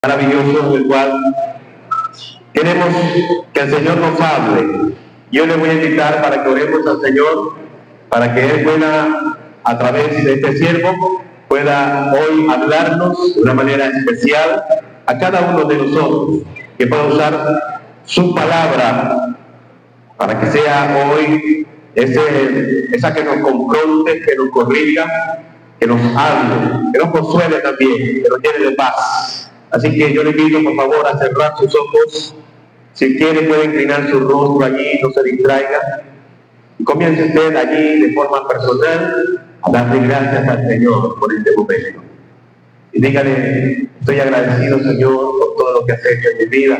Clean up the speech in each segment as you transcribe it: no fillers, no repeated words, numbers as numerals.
maravilloso en el cual queremos que el Señor nos hable. Yo le voy a invitar para que oremos al Señor, para que Él pueda, a través de este siervo, pueda hoy hablarnos de una manera especial a cada uno de nosotros, que pueda usar su palabra para que sea hoy esa que nos confronte, que nos corrija, que nos hable, que nos consuele también, que nos llene de paz. Así que yo le pido por favor a cerrar sus ojos. Si quiere puede inclinar su rostro allí, no se distraiga. Y comience usted allí de forma personal a darle gracias al Señor por este momento. Y dígale: estoy agradecido, Señor, por todo lo que has hecho en mi vida.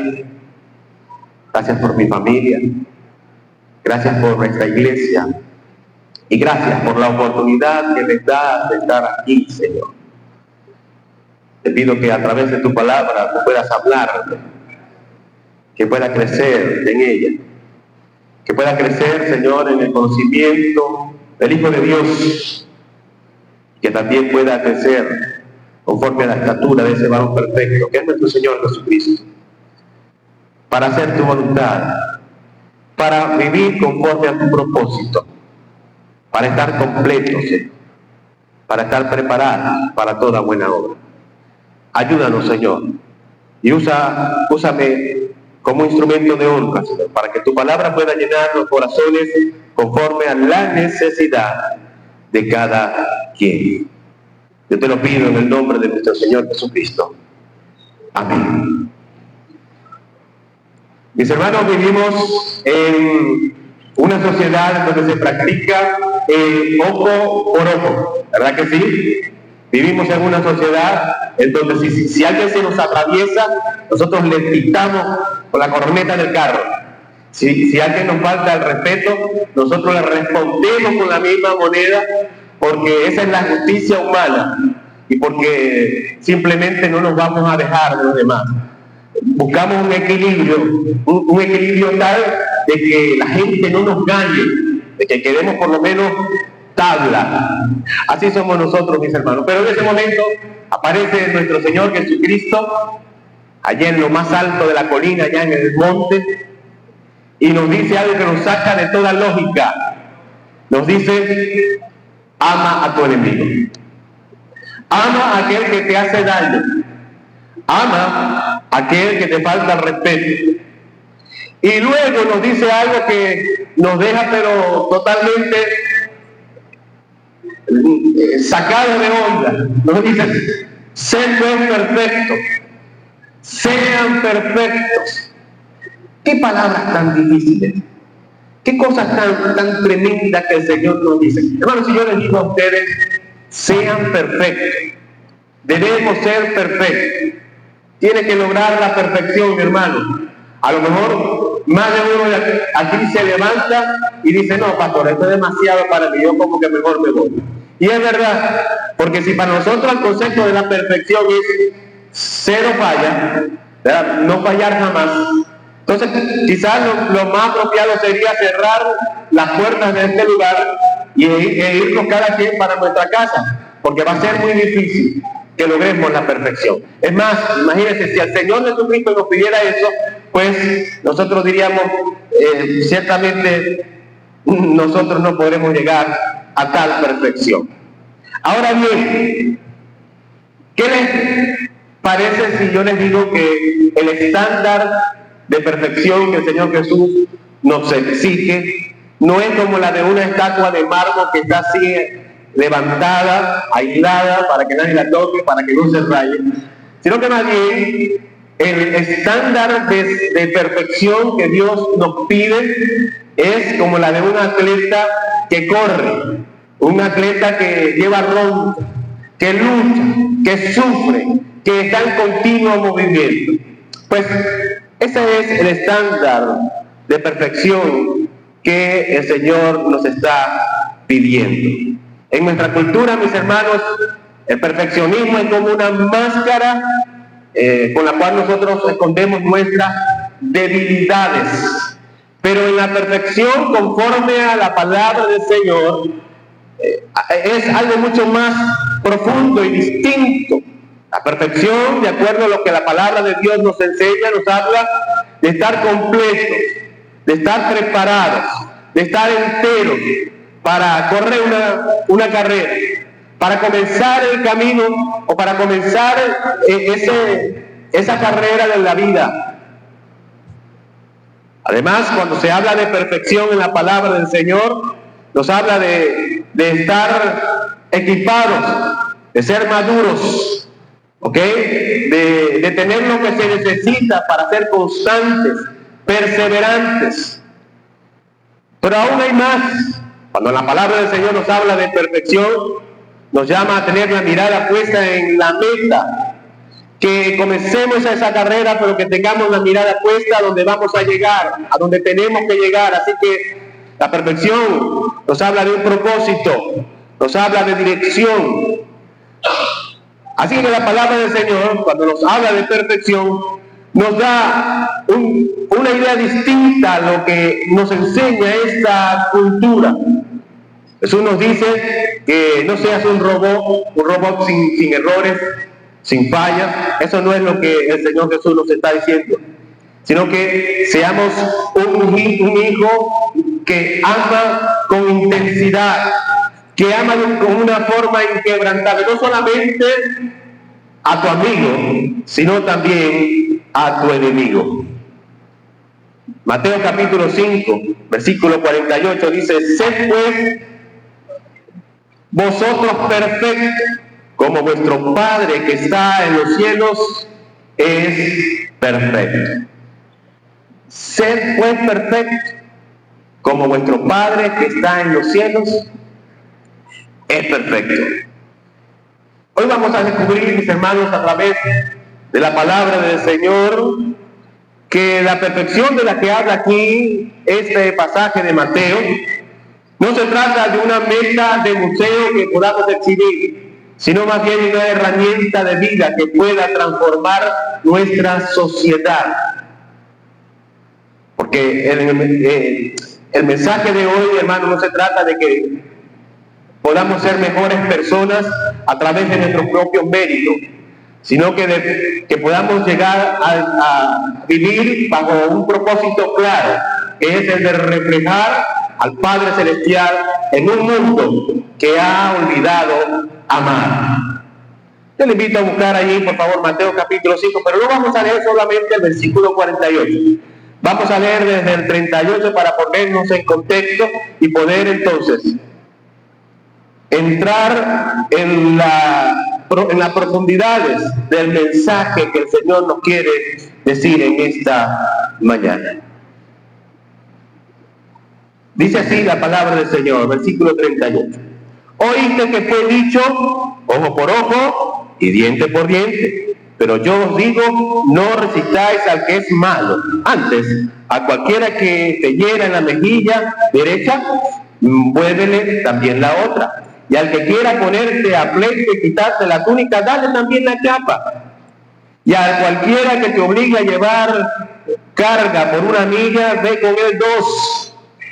Gracias por mi familia. Gracias por nuestra iglesia. Y gracias por la oportunidad que me das de estar aquí, Señor. Te pido que a través de tu palabra tú puedas hablarme, que pueda crecer en ella, que pueda crecer, Señor, en el conocimiento del Hijo de Dios, que también pueda crecer conforme a la estatura de ese varón perfecto, que es nuestro Señor Jesucristo, para hacer tu voluntad, para vivir conforme a tu propósito, para estar completos, para estar preparados para toda buena obra. Ayúdanos, Señor, y úsame como instrumento de honra, Señor, para que tu palabra pueda llenar los corazones conforme a la necesidad de cada quien. Yo te lo pido en el nombre de nuestro Señor Jesucristo. Amén. Mis hermanos, vivimos en una sociedad donde se practica el ojo por ojo, ¿verdad que sí? Vivimos en una sociedad en donde si alguien se nos atraviesa, nosotros le pitamos con la corneta del carro. Si alguien nos falta el respeto, nosotros le respondemos con la misma moneda, porque esa es la justicia humana y porque simplemente no nos vamos a dejar de los demás. Buscamos un equilibrio tal de que la gente no nos gane, de que quedemos por lo menos tabla. Así somos nosotros, mis hermanos. Pero en ese momento aparece nuestro Señor Jesucristo allá en lo más alto de la colina, allá en el monte, y nos dice algo que nos saca de toda lógica. Nos dice: ama a tu enemigo, ama a aquel que te hace daño, ama a aquel que te falta el respeto. Y luego nos dice algo que nos deja pero totalmente sacado de onda. Nos dice: sean perfectos, sean perfectos. Qué palabras tan difíciles, qué cosas tan tremendas que el Señor nos dice. Hermanos, si yo les digo a ustedes: sean perfectos, debemos ser perfectos. Tiene que lograr la perfección, mi hermano. A lo mejor más de uno aquí se levanta y dice: no, pastor, esto es demasiado para mí, yo como que mejor me voy. Y es verdad, porque si para nosotros el concepto de la perfección es cero falla, ¿verdad?, no fallar jamás, entonces quizás lo más apropiado sería cerrar las puertas de este lugar e irnos cada quien para nuestra casa, porque va a ser muy difícil que logremos la perfección. Es más, imagínense, si al Señor Jesucristo nos pidiera eso, pues nosotros diríamos: ciertamente nosotros no podremos llegar a tal perfección. Ahora bien, ¿qué les parece si yo les digo que el estándar de perfección que el Señor Jesús nos exige no es como la de una estatua de mármol que está así levantada, aislada, para que nadie la toque, para que no se raye, sino que más bien el estándar de perfección que Dios nos pide es como la de un atleta que corre, un atleta que lleva ronda, que lucha, que sufre, que está en continuo movimiento. Pues ese es el estándar de perfección que el Señor nos está pidiendo. En nuestra cultura, mis hermanos, el perfeccionismo es como una máscara con la cual nosotros escondemos nuestras debilidades. Pero en la perfección, conforme a la palabra del Señor, es algo mucho más profundo y distinto. La perfección, de acuerdo a lo que la palabra de Dios nos enseña, nos habla de estar completos, de estar preparados, de estar enteros para correr una carrera, para comenzar el camino o para comenzar esa carrera de la vida. Además, cuando se habla de perfección en la palabra del Señor, nos habla de estar equipados, de ser maduros, ¿ok? De tener lo que se necesita para ser constantes, perseverantes. Pero aún hay más. Cuando la palabra del Señor nos habla de perfección, nos llama a tener la mirada puesta en la meta. Que comencemos a esa carrera, pero que tengamos la mirada puesta a donde vamos a llegar, a donde tenemos que llegar. Así que la perfección nos habla de un propósito, nos habla de dirección. Así que la palabra del Señor, cuando nos habla de perfección, nos da una idea distinta a lo que nos enseña esta cultura. Jesús nos dice que no seas un robot sin errores, sin fallas. Eso no es lo que el Señor Jesús nos está diciendo, sino que seamos un hijo que ama con intensidad, que ama con una forma inquebrantable, no solamente a tu amigo, sino también a tu enemigo. Mateo capítulo 5, versículo 48 dice: sed pues vosotros perfectos, como vuestro Padre que está en los cielos es perfecto. Sed pues perfectos, como vuestro Padre que está en los cielos es perfecto. Hoy vamos a descubrir, mis hermanos, a través de la palabra del Señor, que la perfección de la que habla aquí este pasaje de Mateo no se trata de una meta de museo que podamos exhibir, sino más bien una herramienta de vida que pueda transformar nuestra sociedad. Porque el mensaje de hoy, hermano, no se trata de que podamos ser mejores personas a través de nuestros propios méritos, sino que podamos llegar a vivir bajo un propósito claro, que es el de reflejar al Padre Celestial en un mundo que ha olvidado amar. Yo le invito a buscar allí, por favor, Mateo capítulo 5, pero no vamos a leer solamente el versículo 48. Vamos a leer desde el 38 para ponernos en contexto y poder entonces entrar en las profundidades del mensaje que el Señor nos quiere decir en esta mañana. Dice así la palabra del Señor, versículo 38. Oíste que fue dicho, ojo por ojo y diente por diente. Pero yo os digo, no resistáis al que es malo. Antes, a cualquiera que te hiera en la mejilla derecha, muévele también la otra. Y al que quiera ponerte a pleito y quitarte la túnica, dale también la capa. Y a cualquiera que te obligue a llevar carga por una milla, ve con él 2.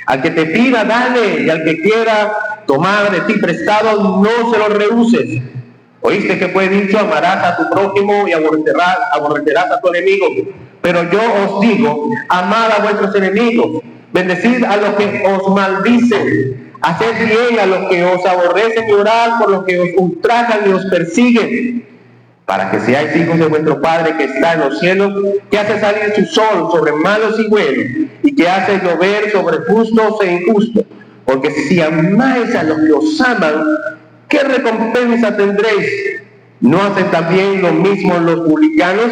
Al que te pida, dale, y al que quiera tomar de ti prestado, no se lo rehuses. Oíste que fue dicho, amarás a tu prójimo y aborrecerás a tu enemigo. Pero yo os digo, amad a vuestros enemigos, bendecid a los que os maldicen, haced bien a los que os aborrecen y orad por los que os ultrajan y os persiguen, para que seáis hijos de vuestro Padre que está en los cielos, que hace salir su sol sobre malos y buenos, y que hace llover sobre justos e injustos. Porque si amáis a los que os aman, ¿qué recompensa tendréis? ¿No hacen también lo mismo los publicanos?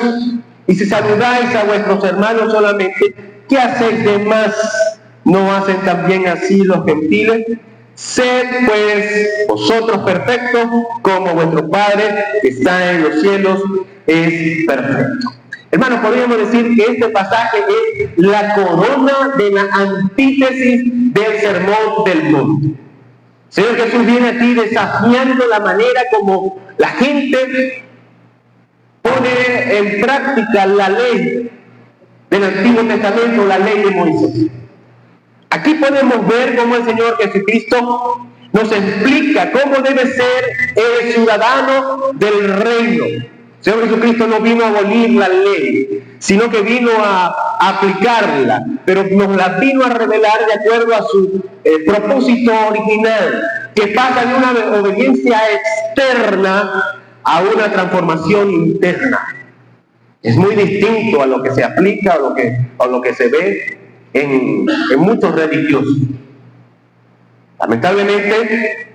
Y si saludáis a vuestros hermanos solamente, ¿qué hacéis de más? ¿No hacen también así los gentiles? Sed pues vosotros perfectos, como vuestro Padre que está en los cielos es perfecto. Hermanos, podríamos decir que este pasaje es la corona de la antítesis del sermón del monte. Señor Jesús viene aquí desafiando la manera como la gente pone en práctica la ley del Antiguo Testamento, la ley de Moisés. Aquí podemos ver cómo el Señor Jesucristo nos explica cómo debe ser el ciudadano del reino, El Señor Jesucristo no vino a abolir la ley, sino que vino a aplicarla, pero nos la vino a revelar de acuerdo a su propósito original, que pasa de una obediencia externa a una transformación interna. Es muy distinto a lo que se aplica o lo que se ve en muchos religiosos. Lamentablemente,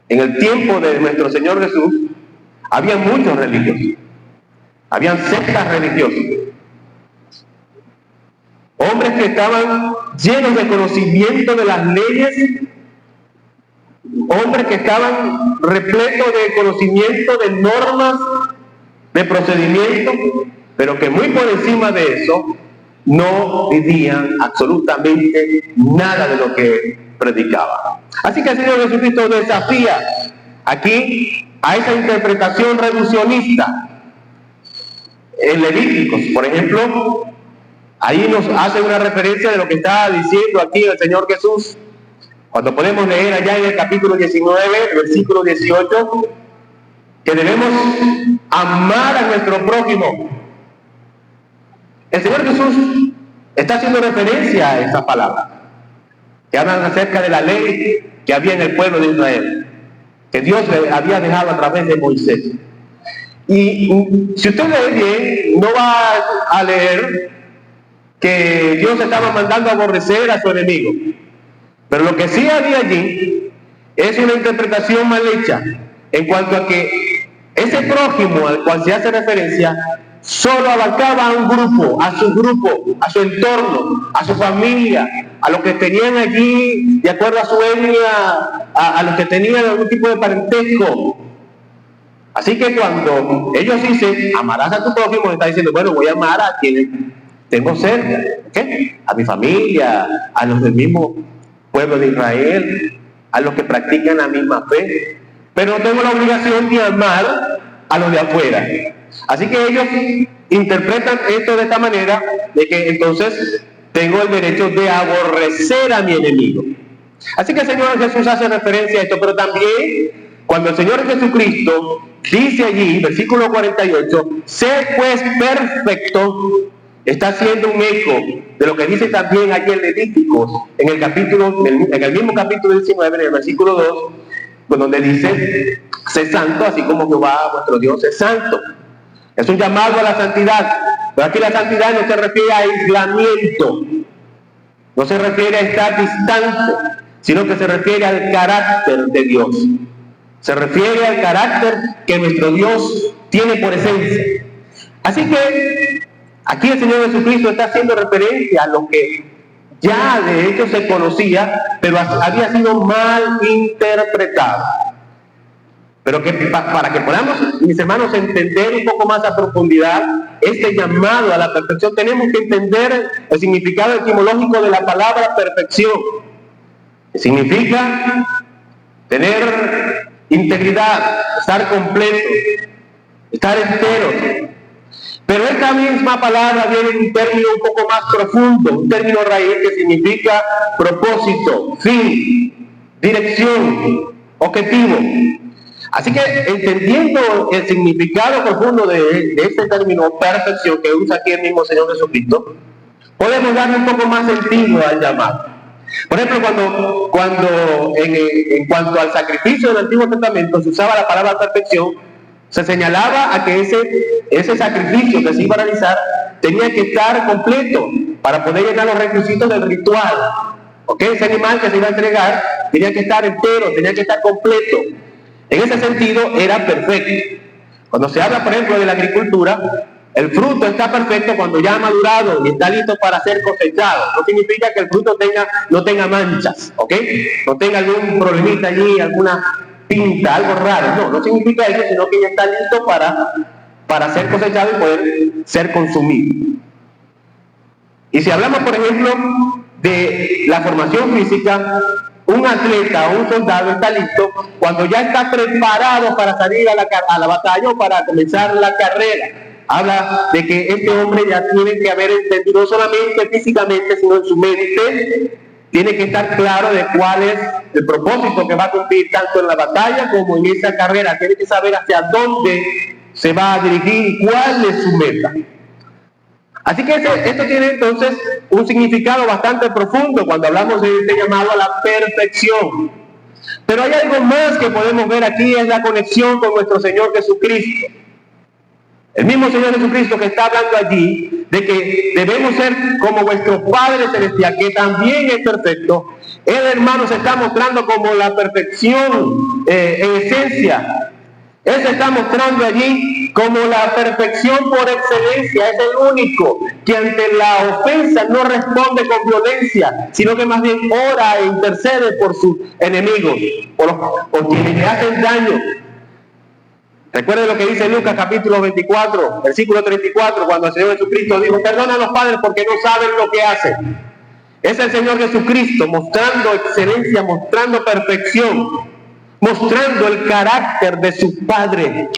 en el tiempo de nuestro Señor Jesús, había muchos religiosos, habían sectas religiosas, hombres que estaban llenos de conocimiento de las leyes, hombres que estaban repletos de conocimiento de normas, de procedimientos, pero que muy por encima de eso no vivían absolutamente nada de lo que predicaban. Así que el Señor Jesucristo desafía aquí a esa interpretación reduccionista. En Levíticos, por ejemplo, ahí nos hace una referencia de lo que está diciendo aquí el Señor Jesús, cuando podemos leer allá en el capítulo 19, versículo 18, que debemos amar a nuestro prójimo. El Señor Jesús está haciendo referencia a esa palabra, que hablan acerca de la ley que había en el pueblo de Israel, que Dios le había dejado a través de Moisés. Y si usted lee bien, no va a leer que Dios estaba mandando a aborrecer a su enemigo. Pero lo que sí había allí es una interpretación mal hecha, en cuanto a que ese prójimo al cual se hace referencia solo abarcaba a un grupo, a su entorno, a su familia, a los que tenían allí, de acuerdo a su etnia, a los que tenían algún tipo de parentesco. Así que cuando ellos dicen, amarás a tu prójimo, está diciendo, bueno, voy a amar a quienes tengo cerca, ¿okay? A mi familia, a los del mismo pueblo de Israel, a los que practican la misma fe, pero no tengo la obligación de amar a los de afuera. Así que ellos interpretan esto de esta manera, de que entonces tengo el derecho de aborrecer a mi enemigo. Así que el Señor Jesús hace referencia a esto, pero también cuando el Señor Jesucristo dice allí, versículo 48, sé pues perfecto, está haciendo un eco de lo que dice también allí en Levíticos, en el mismo capítulo 19, en el versículo 2, pues donde dice, sé santo, así como Jehová vuestro Dios es santo. Es un llamado a la santidad, pero aquí la santidad no se refiere a aislamiento, no se refiere a estar distante, sino que se refiere al carácter de Dios. Se refiere al carácter que nuestro Dios tiene por esencia. Así que aquí el Señor Jesucristo está haciendo referencia a lo que ya de hecho se conocía, pero había sido mal interpretado. Pero que para que podamos, mis hermanos, entender un poco más a profundidad este llamado a la perfección, tenemos que entender el significado etimológico de la palabra perfección. Significa tener integridad, estar completo, estar entero. Pero esta misma palabra viene en un término un poco más profundo, un término raíz que significa propósito, fin, dirección, objetivo. Así que entendiendo el significado profundo de este término perfección que usa aquí el mismo Señor Jesucristo, podemos darle un poco más sentido al llamado. Por ejemplo, cuando en cuanto al sacrificio del Antiguo Testamento se usaba la palabra perfección, se señalaba a que ese sacrificio que se iba a realizar tenía que estar completo para poder llenar los requisitos del ritual. ¿Okay? Ese animal que se iba a entregar tenía que estar entero, tenía que estar completo. En ese sentido era perfecto. Cuando se habla, por ejemplo, de la agricultura, el fruto está perfecto cuando ya ha madurado y está listo para ser cosechado. No significa que el fruto no tenga manchas, ¿ok? No tenga algún problemita allí, alguna pinta, algo raro. No significa eso, sino que ya está listo para ser cosechado y poder ser consumido. Y si hablamos, por ejemplo, de la formación física, un atleta o un soldado está listo cuando ya está preparado para salir a la batalla o para comenzar la carrera. Habla de que este hombre ya tiene que haber entendido no solamente físicamente, sino en su mente, tiene que estar claro de cuál es el propósito que va a cumplir tanto en la batalla como en esa carrera. Tiene que saber hacia dónde se va a dirigir y cuál es su meta. Así que esto tiene entonces un significado bastante profundo cuando hablamos de este llamado a la perfección. Pero hay algo más que podemos ver aquí, es la conexión con nuestro Señor Jesucristo. El mismo Señor Jesucristo que está hablando allí de que debemos ser como vuestro Padre Celestial, que también es perfecto. Él, hermano, se está mostrando como la perfección en esencia. Él se está mostrando allí como la perfección por excelencia. Es el único que ante la ofensa no responde con violencia, sino que más bien ora e intercede por sus enemigos, por quienes le hacen daño. Recuerden lo que dice Lucas capítulo 24, versículo 34, cuando el Señor Jesucristo dijo: perdona a los padres porque no saben lo que hacen. Es el Señor Jesucristo mostrando excelencia, mostrando perfección, mostrando el carácter de su Padre.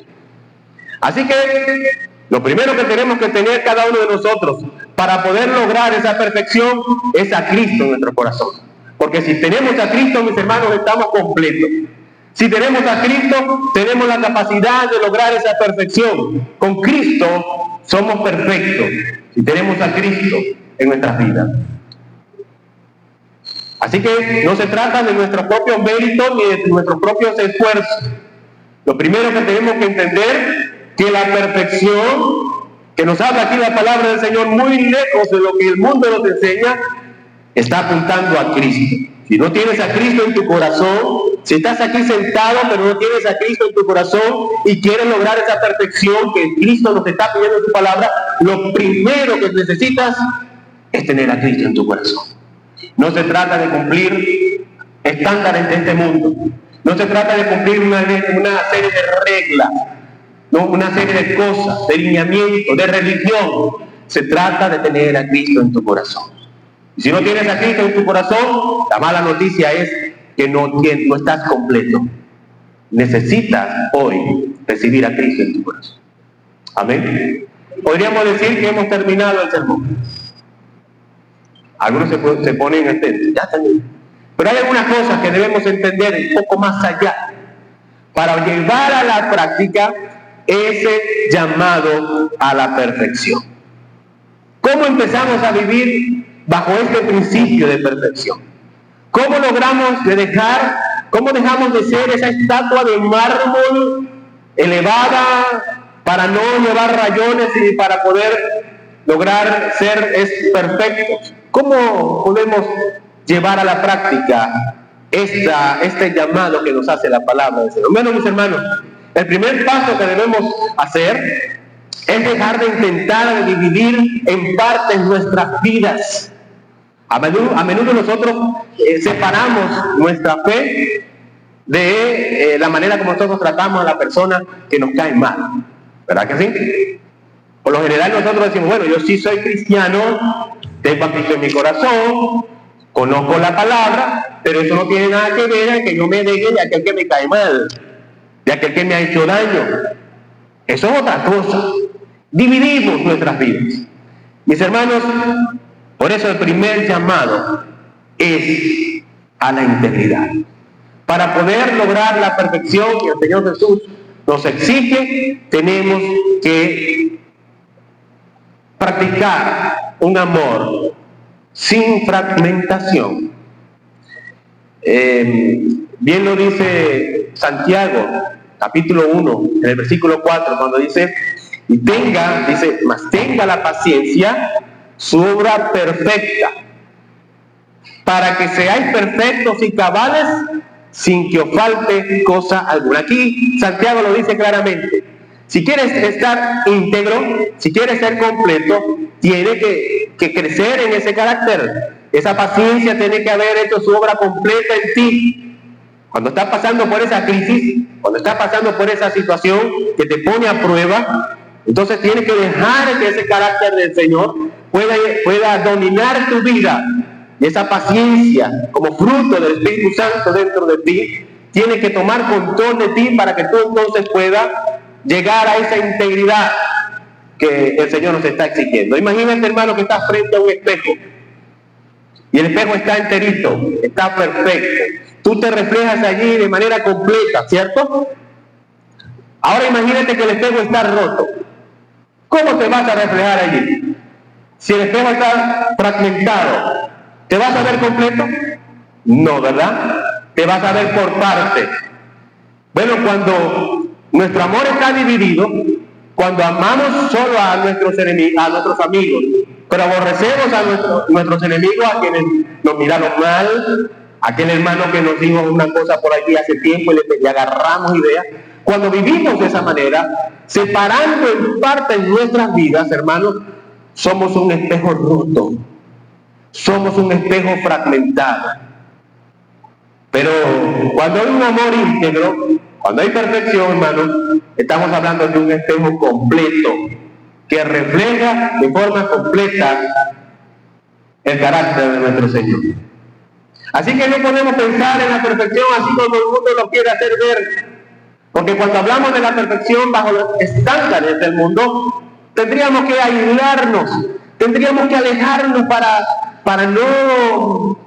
Así que lo primero que tenemos que tener cada uno de nosotros para poder lograr esa perfección es a Cristo en nuestro corazón. Porque si tenemos a Cristo, mis hermanos, estamos completos. Si tenemos a Cristo, tenemos la capacidad de lograr esa perfección. Con Cristo somos perfectos. Si tenemos a Cristo en nuestras vidas. Así que no se trata de nuestros propios méritos ni de nuestros propios esfuerzos. Lo primero que tenemos que entender que la perfección que nos habla aquí la palabra del Señor, muy lejos de lo que el mundo nos enseña, está apuntando a Cristo. Si no tienes a Cristo en tu corazón, si estás aquí sentado pero no tienes a Cristo en tu corazón y quieres lograr esa perfección que Cristo nos está pidiendo en su palabra, lo primero que necesitas es tener a Cristo en tu corazón. No se trata de cumplir estándares de este mundo. No se trata de cumplir una serie de reglas, no una serie de cosas, de lineamientos, de religión. Se trata de tener a Cristo en tu corazón. Y si no tienes a Cristo en tu corazón, la mala noticia es que no estás completo. Necesitas hoy recibir a Cristo en tu corazón. Amén. Podríamos decir que hemos terminado el sermón. Algunos se ponen atentos, ya también. Pero hay algunas cosas que debemos entender un poco más allá para llevar a la práctica ese llamado a la perfección. ¿Cómo empezamos a vivir bajo este principio de perfección? ¿Cómo logramos cómo dejamos de ser esa estatua de mármol elevada para no llevar rayones y para poder lograr ser perfectos? ¿Cómo podemos llevar a la práctica este llamado que nos hace la palabra del Señor? Bueno, mis hermanos, el primer paso que debemos hacer es dejar de intentar dividir en partes nuestras vidas. A menudo nosotros separamos nuestra fe de la manera como nosotros tratamos a la persona que nos cae mal. ¿Verdad que sí? Por lo general nosotros decimos, bueno, yo sí soy cristiano, tengo a Cristo en mi corazón, conozco la palabra, pero eso no tiene nada que ver en que yo me deje de aquel que me cae mal, de aquel que me ha hecho daño. Eso es otra cosa. Dividimos nuestras vidas. Mis hermanos, por eso el primer llamado es a la integridad. Para poder lograr la perfección que el Señor Jesús nos exige, tenemos que practicar un amor sin fragmentación. Bien lo dice Santiago, capítulo 1, en el versículo 4, cuando dice, mas tenga la paciencia su obra perfecta, para que seáis perfectos y cabales, sin que os falte cosa alguna. Aquí Santiago lo dice claramente. Si quieres estar íntegro, si quieres ser completo, tiene que crecer en ese carácter. Esa paciencia tiene que haber hecho su obra completa en ti. Cuando estás pasando por esa crisis, cuando estás pasando por esa situación que te pone a prueba, entonces tienes que dejar que ese carácter del Señor pueda dominar tu vida. Y esa paciencia, como fruto del Espíritu Santo dentro de ti, tiene que tomar control de ti para que tú entonces puedas llegar a esa integridad que el Señor nos está exigiendo. Imagínate, hermano, que estás frente a un espejo y el espejo está enterito, está perfecto. Tú te reflejas allí de manera completa, ¿cierto? Ahora imagínate que el espejo está roto. ¿Cómo te vas a reflejar allí? Si el espejo está fragmentado, ¿te vas a ver completo? No, ¿verdad? Te vas a ver por partes. Bueno, cuando nuestro amor está dividido, cuando amamos solo a nuestros enemigos, a nuestros amigos, pero aborrecemos a nuestros enemigos, a quienes nos miraron mal, a aquel hermano que nos dijo una cosa por aquí hace tiempo y le agarramos ideas. Cuando vivimos de esa manera, separando en parte nuestras vidas, hermanos, somos un espejo roto, somos un espejo fragmentado. Pero cuando hay un amor íntegro, cuando hay perfección, hermanos, estamos hablando de un espejo completo que refleja de forma completa el carácter de nuestro Señor. Así que no podemos pensar en la perfección así como el mundo lo quiere hacer ver. Porque cuando hablamos de la perfección bajo los estándares del mundo, tendríamos que aislarnos, tendríamos que alejarnos para no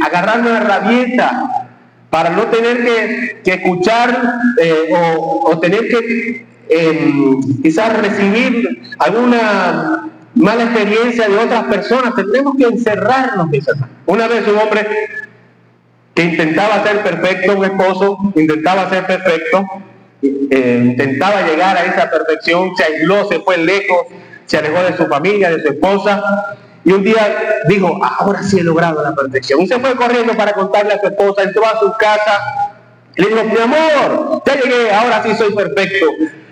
agarrarnos de rabieta, para no tener que escuchar o tener que quizás recibir alguna mala experiencia de otras personas. Tendremos que encerrarnos. Una vez un hombre que intentaba ser perfecto, un esposo intentaba ser perfecto, intentaba llegar a esa perfección, se aisló, se fue lejos, se alejó de su familia, de su esposa, y un día dijo, ahora sí he logrado la perfección. Y se fue corriendo para contarle a su esposa, entró a su casa, y le dijo, mi amor, ya llegué, ahora sí soy perfecto,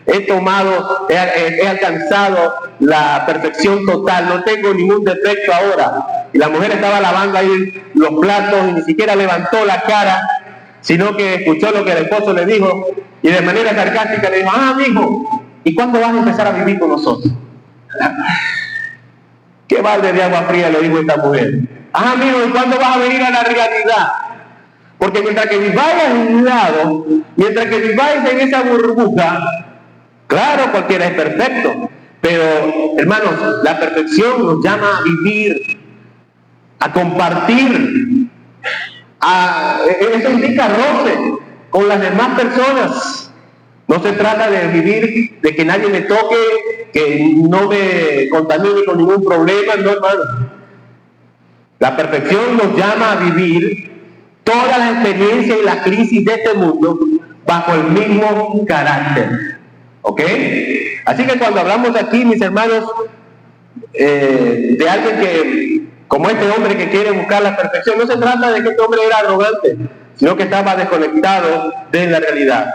he alcanzado la perfección total, no tengo ningún defecto ahora. Y la mujer estaba lavando ahí los platos y ni siquiera levantó la cara, sino que escuchó lo que el esposo le dijo y de manera sarcástica le dijo, mijo, ¿y cuándo vas a empezar a vivir con nosotros? ¿Qué balde de agua fría le dijo esta mujer? Mijo, ¿y cuándo vas a venir a la realidad? Porque mientras que viváis aislado, mientras que viváis en esa burbuja, claro, cualquiera es perfecto, pero hermanos, la perfección nos llama a vivir, a compartir, eso implica roce con las demás personas. No se trata de vivir, de que nadie me toque, que no me contamine con ningún problema, no, hermano. La perfección nos llama a vivir todas las experiencias y las crisis de este mundo bajo el mismo carácter. ¿Ok? Así que cuando hablamos aquí, mis hermanos, de alguien que, como este hombre que quiere buscar la perfección, no se trata de que este hombre era arrogante, sino que estaba desconectado de la realidad.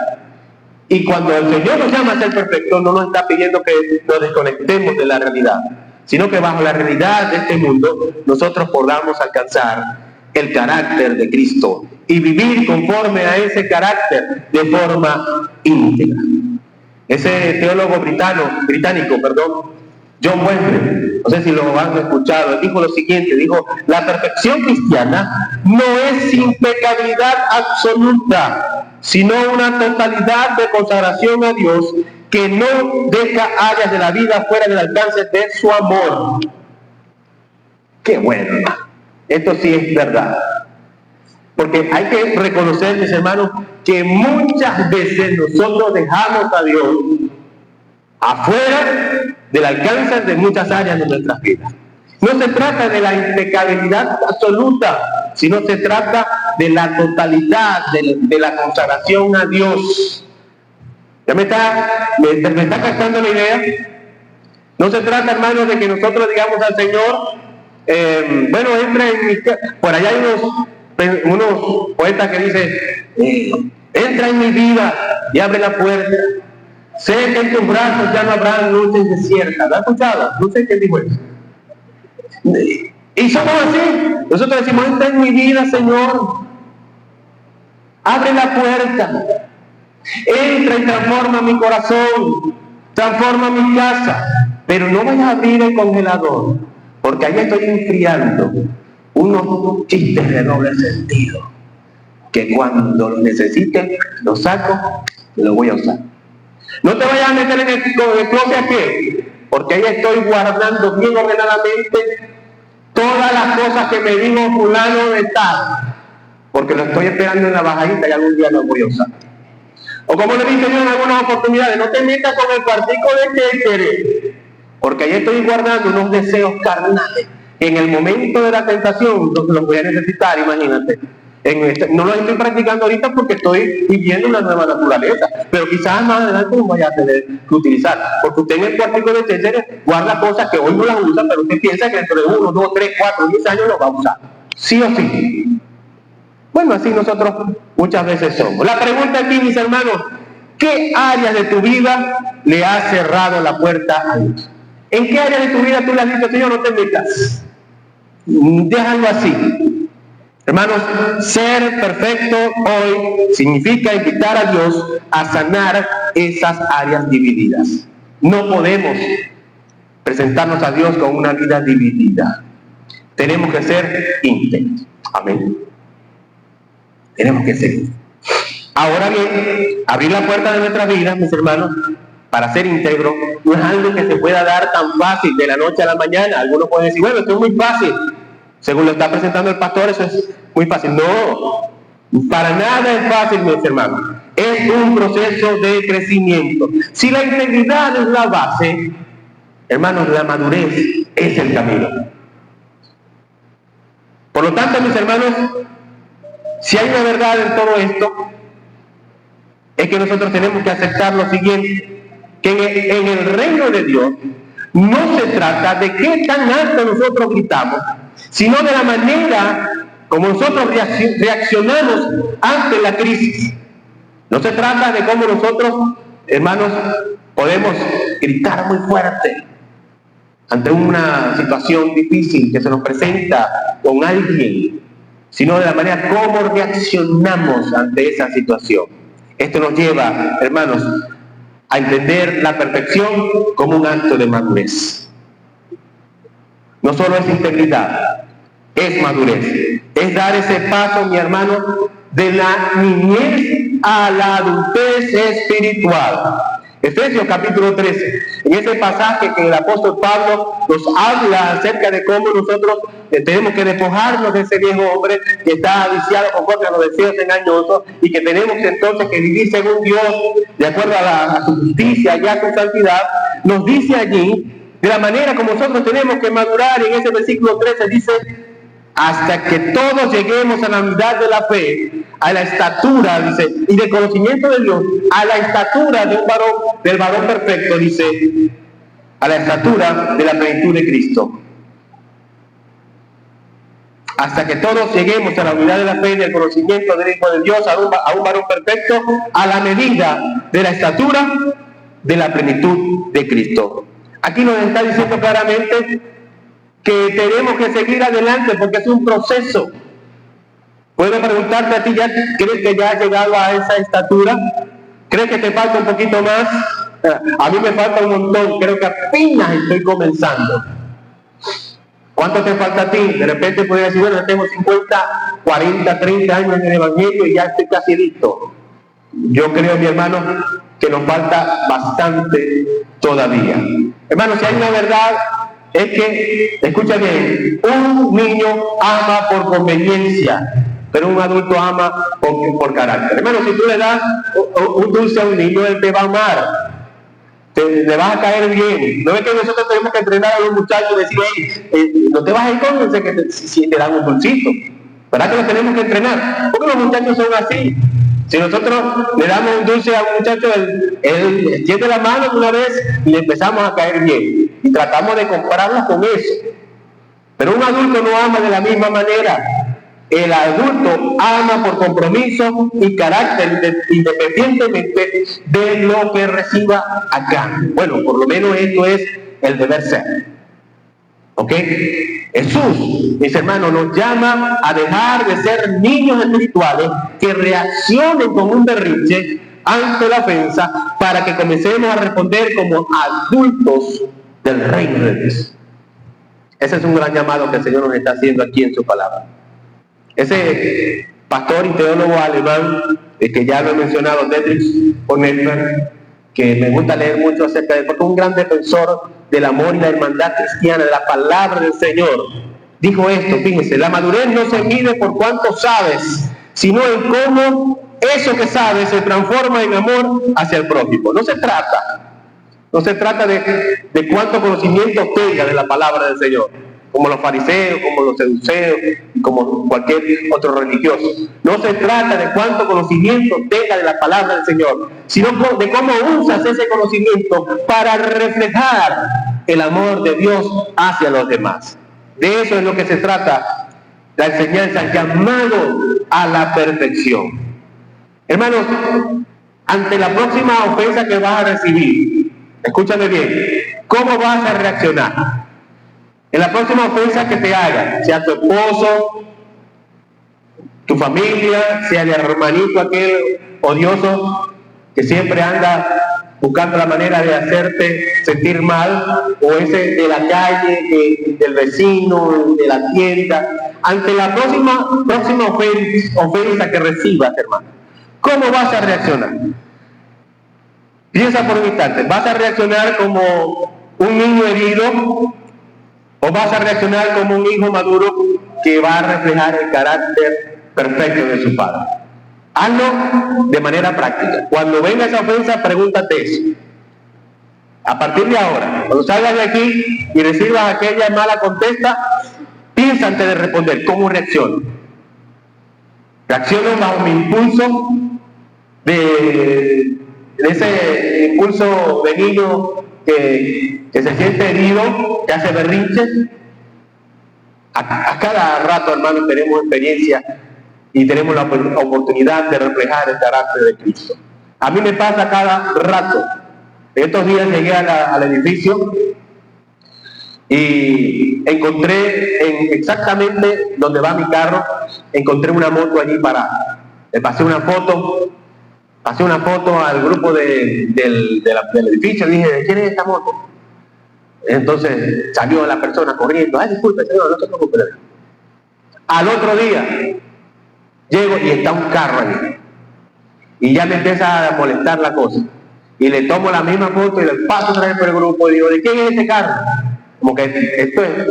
Y cuando el Señor nos llama a ser perfectos, no nos está pidiendo que nos desconectemos de la realidad, sino que bajo la realidad de este mundo, nosotros podamos alcanzar el carácter de Cristo y vivir conforme a ese carácter de forma íntegra. Ese teólogo británico, John Wesley, no sé si lo han escuchado, dijo lo siguiente, dijo, la perfección cristiana no es impecabilidad absoluta, sino una totalidad de consagración a Dios que no deja áreas de la vida fuera del alcance de su amor. Qué bueno, esto sí es verdad. Porque hay que reconocer, mis hermanos, que muchas veces nosotros dejamos a Dios afuera del alcance de muchas áreas de nuestras vidas. No se trata de la impecabilidad absoluta, sino se trata de la totalidad, de la consagración a Dios. ¿Ya me está captando la idea? No se trata, hermanos, de que nosotros digamos al Señor, bueno, entra en mi casa. Por allá hay unos poetas que dicen, entra en mi vida y abre la puerta. Sé que en tus brazos ya no habrá noches desiertas. ¿Lo has escuchado? No sé quién dijo eso. Y somos así. Nosotros decimos, entra en mi vida, Señor. Abre la puerta. Entra y transforma mi corazón. Transforma mi casa. Pero no vayas a abrir el congelador, porque ahí estoy enfriando unos chistes de doble sentido, que cuando lo necesiten, lo saco y lo voy a usar. No te vayas a meter en el closet aquí, porque ahí estoy guardando bien ordenadamente todas las cosas que me dijo fulano de tal, porque lo estoy esperando en la bajadita y algún día lo voy a usar. O como le dije yo en algunas oportunidades, no te metas con el cuartico de querer, porque ahí estoy guardando unos deseos carnales. En el momento de la tentación los voy a necesitar, imagínate. No lo estoy practicando ahorita porque estoy viviendo una nueva naturaleza, pero quizás más adelante lo vaya a tener que utilizar, porque usted en el cuartico de Chéchere guarda cosas que hoy no las usa, pero usted piensa que dentro de 1, 2, 3, 4, 10 años lo va a usar, sí o sí. Bueno, así nosotros muchas veces somos. La pregunta aquí, mis hermanos, ¿qué áreas de tu vida le has cerrado la puerta a Dios? ¿En qué área de tu vida tú le has dicho, Señor, no te metas? Déjalo así. Hermanos, ser perfecto hoy significa invitar a Dios a sanar esas áreas divididas. No podemos presentarnos a Dios con una vida dividida. Tenemos que ser íntegros. Amén. Tenemos que ser. Ahora bien, abrir la puerta de nuestras vidas, mis hermanos, para ser íntegro, no es algo que se pueda dar tan fácil de la noche a la mañana. Algunos pueden decir, bueno, esto es muy fácil. Según lo está presentando el pastor, eso es muy fácil. No, para nada es fácil, mis hermanos. Es un proceso de crecimiento. Si la integridad es la base, hermanos, la madurez es el camino. Por lo tanto, mis hermanos, si hay una verdad en todo esto, es que nosotros tenemos que aceptar lo siguiente, que en el reino de Dios no se trata de qué tan alto nosotros gritamos, sino de la manera como nosotros reaccionamos ante la crisis. No se trata de cómo nosotros, hermanos, podemos gritar muy fuerte ante una situación difícil que se nos presenta con alguien, sino de la manera como reaccionamos ante esa situación. Esto nos lleva, hermanos, a entender la perfección como un acto de madurez. No solo es integridad, es madurez. Es dar ese paso, mi hermano, de la niñez a la adultez espiritual. Efesios capítulo 13, en ese pasaje que el apóstol Pablo nos habla acerca de cómo nosotros tenemos que despojarnos de ese viejo hombre que está viciado conforme a los deseos engañosos y que tenemos entonces que vivir según Dios, de acuerdo a su justicia y a su santidad. Nos dice allí, de la manera como nosotros tenemos que madurar, en ese versículo 13 dice, hasta que todos lleguemos a la unidad de la fe, a la estatura, dice, y del conocimiento de Dios, a la estatura de un varón, del varón perfecto, dice, a la estatura de la plenitud de Cristo. Hasta que todos lleguemos a la unidad de la fe y del conocimiento del Hijo de Dios, a un varón perfecto, a la medida de la estatura de la plenitud de Cristo. Aquí nos está diciendo claramente que tenemos que seguir adelante porque es un proceso. Puedo preguntarte a ti, ¿crees que ya has llegado a esa estatura? ¿Crees que te falta un poquito más? A mí me falta un montón, creo que apenas estoy comenzando. ¿Cuánto te falta a ti? De repente podrías decir, bueno, yo tengo 50, 40, 30 años en el Evangelio y ya estoy casi listo. Yo creo, mi hermano, que nos falta bastante todavía. Hermano, si hay una verdad, es que, escucha bien, un niño ama por conveniencia, pero un adulto ama por carácter. Hermano, si tú le das un dulce a un niño, él te va a amar, le vas a caer bien. No es que nosotros tenemos que entrenar a los muchachos y decir, hey, no te vas a ir con si te dan un dulcito. ¿Verdad que lo tenemos que entrenar? Porque los muchachos son así. Si nosotros le damos un dulce a un muchacho, él tiene la mano una vez y le empezamos a caer bien. Y tratamos de compararnos con eso. Pero un adulto no ama de la misma manera. El adulto ama por compromiso y carácter, independientemente de lo que reciba a cambio. Bueno, por lo menos esto es el deber ser. ¿Ok? Jesús, mis hermanos, nos llama a dejar de ser niños espirituales que reaccionen con un berrinche ante la ofensa para que comencemos a responder como adultos del reino de Dios. Ese es un gran llamado que el Señor nos está haciendo aquí en su palabra. Ese pastor y teólogo alemán, que ya lo he mencionado, Dietrich Bonhoeffer, que me gusta leer mucho acerca de él, porque es un gran defensor del amor y la hermandad cristiana, de la palabra del Señor, dijo esto, fíjense, la madurez no se mide por cuánto sabes, sino en cómo eso que sabe se transforma en amor hacia el prójimo. No se trata de cuánto conocimiento tenga de la palabra del Señor, como los fariseos, como los saduceos y como cualquier otro religioso. No se trata de cuánto conocimiento tenga de la palabra del Señor, sino de cómo usas ese conocimiento para reflejar el amor de Dios hacia los demás. De eso es lo que se trata la enseñanza, el llamado a la perfección. Hermanos, ante la próxima ofensa que vas a recibir, escúchame bien, ¿cómo vas a reaccionar? En la próxima ofensa que te hagan, sea tu esposo, tu familia, sea el hermanito aquel odioso que siempre anda buscando la manera de hacerte sentir mal, o ese de la calle, del vecino, de la tienda, ante la próxima ofensa que recibas, hermano, ¿cómo vas a reaccionar? Piensa por un instante, ¿vas a reaccionar como un niño herido o vas a reaccionar como un hijo maduro que va a reflejar el carácter perfecto de su padre? Hazlo de manera práctica. Cuando venga esa ofensa, pregúntate eso. A partir de ahora, cuando salgas de aquí y recibas aquella mala contesta, piensa antes de responder, ¿cómo reacciono? ¿Reacciono bajo mi impulso de ese impulso de niño que se siente herido, que hace berrinches? A cada rato, hermanos, tenemos experiencia y tenemos la oportunidad de reflejar el carácter de Cristo. A mí me pasa cada rato. Estos días llegué al edificio y encontré exactamente donde va mi carro, encontré una moto allí parada. Le pasé una foto al grupo del edificio, le dije, ¿de quién es esta moto? Entonces salió la persona corriendo, disculpe señor, no se preocupe. Al otro día llego y está un carro allí y ya me empieza a molestar la cosa y le tomo la misma foto y le paso otra vez por el grupo y digo, ¿de quién es este carro? Como que esto es,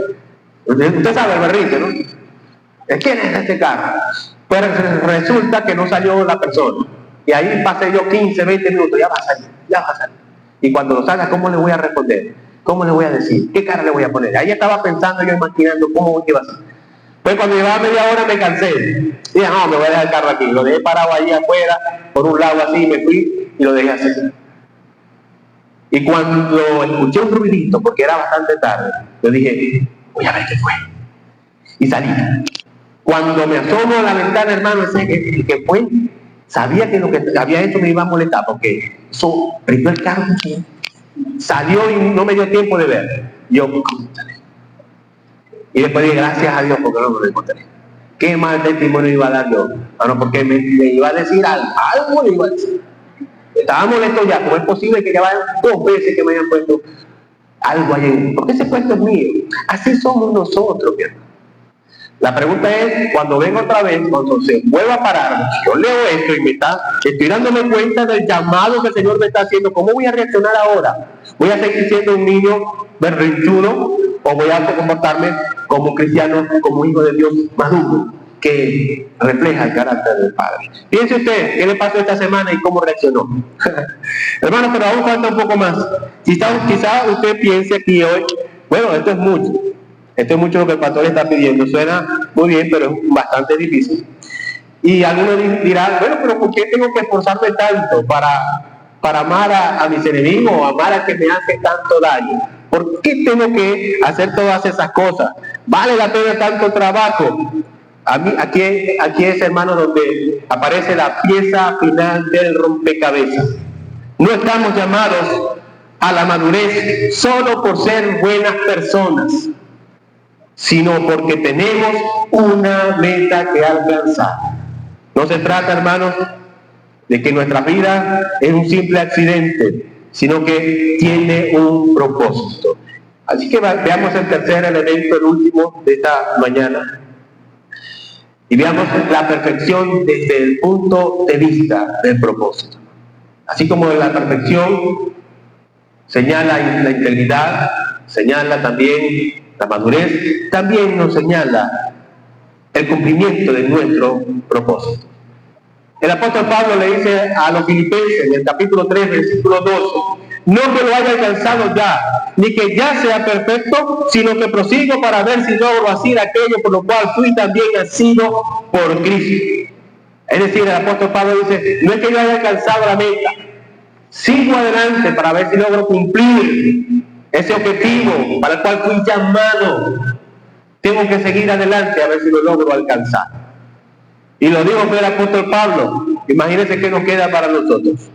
usted sabe el berrinche, ¿no? ¿De quién es este carro? Pero resulta que no salió la persona y ahí pasé yo 15, 20 minutos, ya va a salir. Y cuando lo salga, ¿cómo le voy a responder? ¿Cómo le voy a decir? ¿Qué cara le voy a poner? Ahí estaba pensando yo, imaginando cómo iba a ser. Pues cuando llevaba media hora me cansé. Dije, no, me voy a dejar el carro aquí. Lo dejé parado allí afuera, por un lado así, me fui y lo dejé así. Y cuando escuché un ruidito, porque era bastante tarde, yo dije, voy a ver qué fue. Y salí. Cuando me asomo a la ventana, hermano, ese que fue, sabía que lo que había hecho me iba a molestar, porque eso prendió el carro. Salió y no me dio tiempo de ver. Yo, y después dije, gracias a Dios porque no me lo encontré. ¿Qué mal testimonio iba a dar yo? Bueno, porque me iba a decir algo le iba a decir. Estaba molesto ya, ¿cómo es posible que ya vayan 2 veces que me hayan puesto algo ahí? Porque ese puesto es mío. Así somos nosotros, mi hermano. La pregunta es, cuando venga otra vez, cuando se vuelva a parar, yo leo esto y estoy dándome cuenta del llamado que el Señor me está haciendo. ¿Cómo voy a reaccionar ahora? ¿Voy a seguir siendo un niño berrinchudo o voy a comportarme como un cristiano, como hijo de Dios maduro, que refleja el carácter del Padre? Piense usted, ¿qué le pasó esta semana y cómo reaccionó? Hermanos, pero aún falta un poco más. Quizá usted piense aquí hoy, bueno, esto es mucho. Esto es mucho lo que el pastor está pidiendo. Suena muy bien, pero es bastante difícil. Y algunos dirán, bueno, pero ¿por qué tengo que esforzarme tanto para amar a mis enemigos o amar a que me hace tanto daño? ¿Por qué tengo que hacer todas esas cosas? ¿Vale la pena tanto trabajo? Aquí es, hermano, donde aparece la pieza final del rompecabezas. No estamos llamados a la madurez solo por ser buenas personas, sino porque tenemos una meta que alcanzar. No se trata, hermanos, de que nuestra vida es un simple accidente, sino que tiene un propósito. Así que veamos el tercer elemento, el último de esta mañana, y veamos la perfección desde el punto de vista del propósito. Así como la perfección señala la integridad, señala también la madurez, también nos señala el cumplimiento de nuestro propósito. El apóstol Pablo le dice a los filipenses en el capítulo 3, versículo 12, no que lo haya alcanzado ya, ni que ya sea perfecto, sino que prosigo para ver si logro hacer aquello por lo cual fui también nacido por Cristo. Es decir, el apóstol Pablo dice, no es que yo haya alcanzado la meta, sigo adelante para ver si logro cumplir ese objetivo para el cual fui llamado. Tengo que seguir adelante a ver si lo logro alcanzar. Y lo digo fue el apóstol Pablo. Imagínense qué nos queda para nosotros.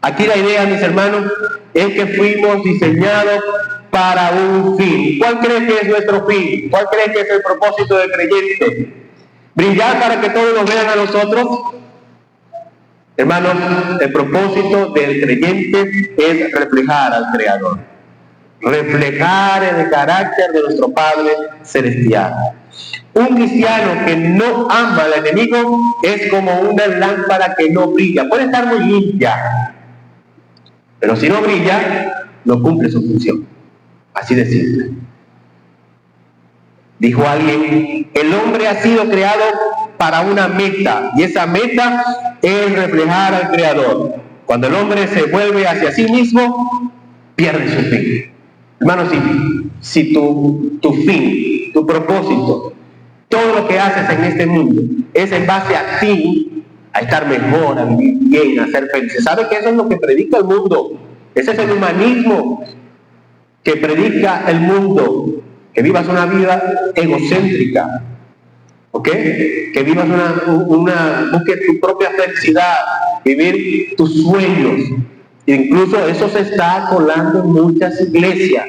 Aquí la idea, mis hermanos, es que fuimos diseñados para un fin. ¿Cuál cree que es nuestro fin? ¿Cuál cree que es el propósito del creyente? ¿Brillar para que todos nos vean a nosotros? Hermanos, el propósito del creyente es reflejar al Creador. Reflejar el carácter de nuestro Padre Celestial. Un cristiano que no ama al enemigo es como una lámpara que no brilla. Puede estar muy limpia, pero si no brilla, no cumple su función. Así de simple. Dijo alguien, el hombre ha sido creado para una meta, y esa meta es reflejar al Creador. Cuando el hombre se vuelve hacia sí mismo, pierde su fin. Hermano, si tu fin, tu propósito, todo lo que haces en este mundo es en base a ti, a estar mejor, a vivir bien, a ser feliz. ¿Sabe que eso es lo que predica el mundo? Ese es el humanismo que predica el mundo. Que vivas una vida egocéntrica, ¿ok? Que vivas busques tu propia felicidad, vivir tus sueños. Incluso eso se está colando en muchas iglesias,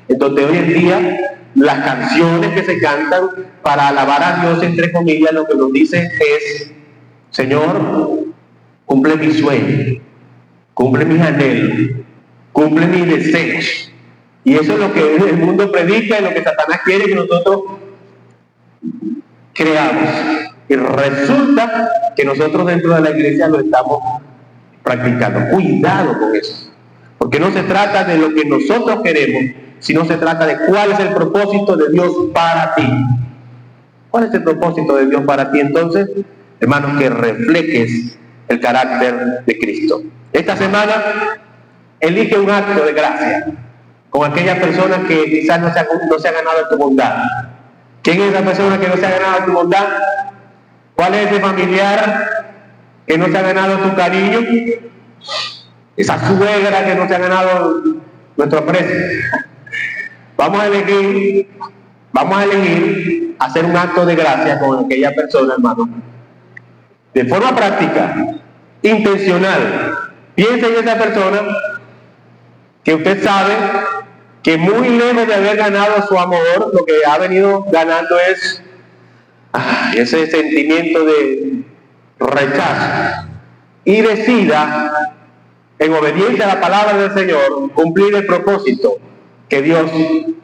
en donde hoy en día las canciones que se cantan para alabar a Dios, entre comillas, lo que nos dicen es, Señor, cumple mis sueños, cumple mis anhelos, cumple mis deseos. Y eso es lo que el mundo predica y lo que Satanás quiere que nosotros creamos. Y resulta que nosotros dentro de la iglesia lo estamos practicando. Cuidado con eso. Porque no se trata de lo que nosotros queremos, sino se trata de cuál es el propósito de Dios para ti. ¿Cuál es el propósito de Dios para ti? Entonces, hermanos, que reflejes el carácter de Cristo. Esta semana, elige un acto de gracia con aquella persona que quizás no se ha ganado tu bondad. ¿Quién es esa persona que no se ha ganado tu bondad? ¿Cuál es ese familiar que no se ha ganado tu cariño? Esa suegra que no se ha ganado nuestro aprecio. Vamos a elegir hacer un acto de gracia con aquella persona, hermano. De forma práctica, intencional. Piensa en esa persona que usted sabe que muy lejos de haber ganado su amor, lo que ha venido ganando es ese sentimiento de rechazo. Y decida, en obediencia a la palabra del Señor, cumplir el propósito que Dios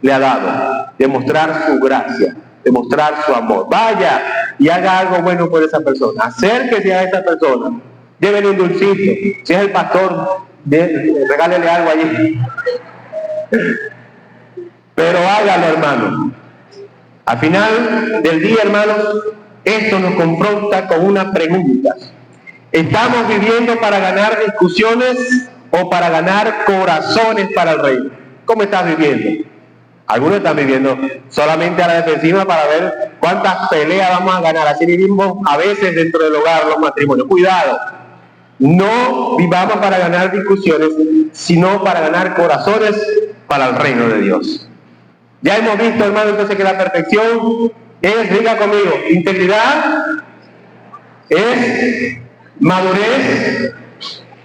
le ha dado, demostrar su gracia, demostrar su amor. Vaya y haga algo bueno por esa persona. Acérquese a esa persona, llévele un dulcito. Si es el pastor, regálele algo allí. Pero hágalo, hermano. Al final del día, hermanos, esto nos confronta con una pregunta. ¿Estamos viviendo para ganar discusiones o para ganar corazones para el reino? ¿Cómo estás viviendo? Algunos están viviendo solamente a la defensiva para ver cuántas peleas vamos a ganar. Así vivimos a veces dentro del hogar, los matrimonios. Cuidado. No vivamos para ganar discusiones, sino para ganar corazones para el reino de Dios. Ya hemos visto, hermano, entonces que la perfección es, diga conmigo, integridad, es madurez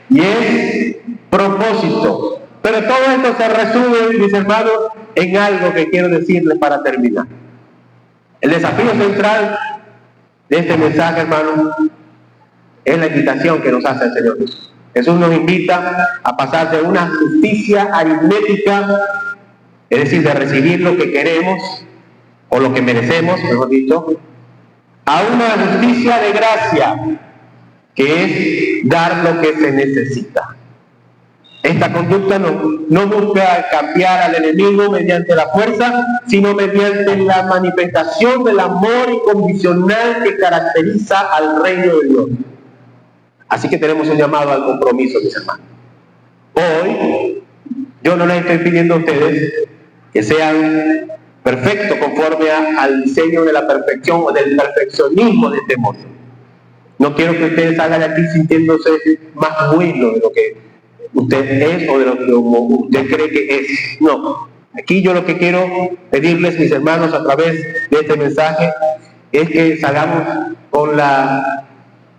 y es propósito. Pero todo esto se resume, mis hermanos, en algo que quiero decirles para terminar. El desafío central de este mensaje, hermano, es la invitación que nos hace el Señor Jesús. Jesús nos invita a pasar de una justicia aritmética, es decir, de recibir lo que queremos o lo que merecemos, mejor dicho, a una justicia de gracia, que es dar lo que se necesita. Esta conducta no busca cambiar al enemigo mediante la fuerza, sino mediante la manifestación del amor incondicional que caracteriza al reino de Dios. Así que tenemos un llamado al compromiso, mis hermanos. Hoy, yo no les estoy pidiendo a ustedes que sean perfectos conforme al diseño de la perfección o del perfeccionismo de este mundo. No quiero que ustedes salgan de aquí sintiéndose más buenos de lo que usted es o de lo que usted cree que es. No. Aquí yo lo que quiero pedirles, mis hermanos, a través de este mensaje, es que salgamos con la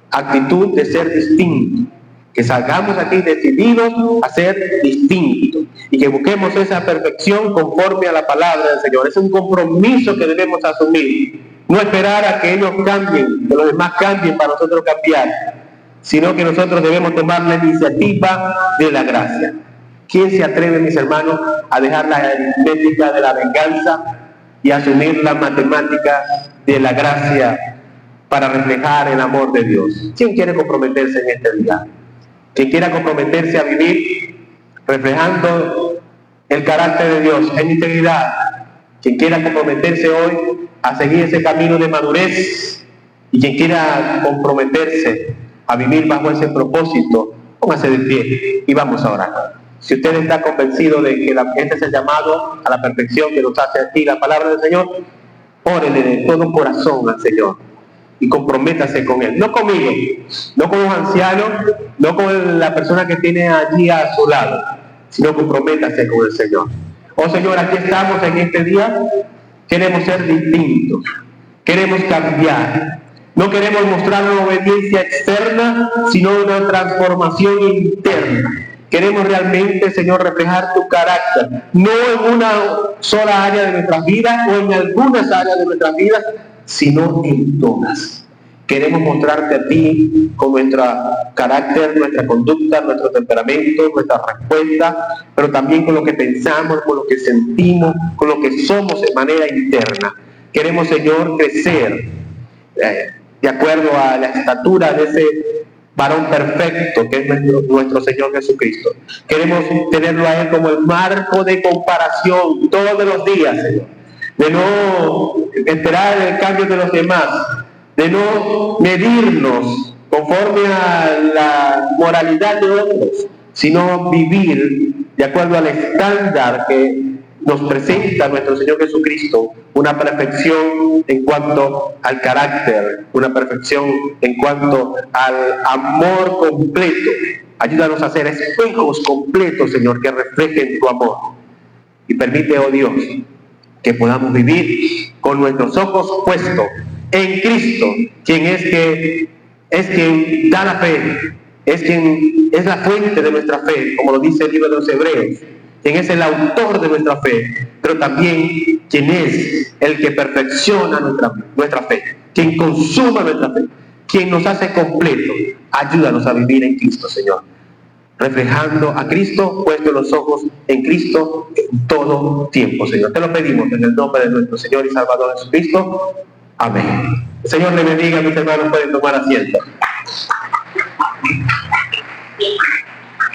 actitud de ser distintos. Que salgamos aquí decididos a ser distintos y que busquemos esa perfección conforme a la palabra del Señor. Es un compromiso que debemos asumir. No esperar a que ellos cambien, que los demás cambien para nosotros cambiar, sino que nosotros debemos tomar la iniciativa de la gracia. ¿Quién se atreve, mis hermanos, a dejar la aritmética de la venganza y asumir la matemática de la gracia para reflejar el amor de Dios? ¿Quién quiere comprometerse en este día? ¿Quién quiera comprometerse a vivir reflejando el carácter de Dios en integridad? Quien quiera comprometerse hoy a seguir ese camino de madurez y quien quiera comprometerse a vivir bajo ese propósito, póngase de pie y vamos a orar. Si usted está convencido de que este es el llamado a la perfección que nos hace aquí la palabra del Señor, órele de todo corazón al Señor y comprométase con Él. No conmigo, no con los ancianos, no con la persona que tiene allí a su lado, sino comprométase con el Señor. Oh Señor, aquí estamos en este día, queremos ser distintos, queremos cambiar. No queremos mostrar una obediencia externa, sino una transformación interna. Queremos realmente, Señor, reflejar tu carácter, no en una sola área de nuestras vidas o en algunas áreas de nuestras vidas, sino en todas. Queremos mostrarte a ti con nuestro carácter, nuestra conducta, nuestro temperamento, nuestra respuesta, pero también con lo que pensamos, con lo que sentimos, con lo que somos de manera interna. Queremos, Señor, crecer de acuerdo a la estatura de ese varón perfecto que es nuestro Señor Jesucristo. Queremos tenerlo a Él como el marco de comparación todos los días, Señor. De no esperar el cambio de los demás, de no medirnos conforme a la moralidad de otros, sino vivir de acuerdo al estándar que nos presenta nuestro Señor Jesucristo, una perfección en cuanto al carácter, una perfección en cuanto al amor completo. Ayúdanos a ser espejos completos, Señor, que reflejen tu amor. Y permite, oh Dios, que podamos vivir con nuestros ojos puestos en Cristo, quien da la fe, quien es la fuente de nuestra fe, como lo dice el libro de los Hebreos, quien es el autor de nuestra fe, pero también quien es el que perfecciona nuestra fe, quien consuma nuestra fe, quien nos hace completo. Ayúdanos a vivir en Cristo, Señor, reflejando a Cristo, puesto los ojos en Cristo en todo tiempo, Señor. Te lo pedimos en el nombre de nuestro Señor y Salvador Jesucristo. Amén. El Señor le bendiga, mis hermanos, pueden tomar asiento.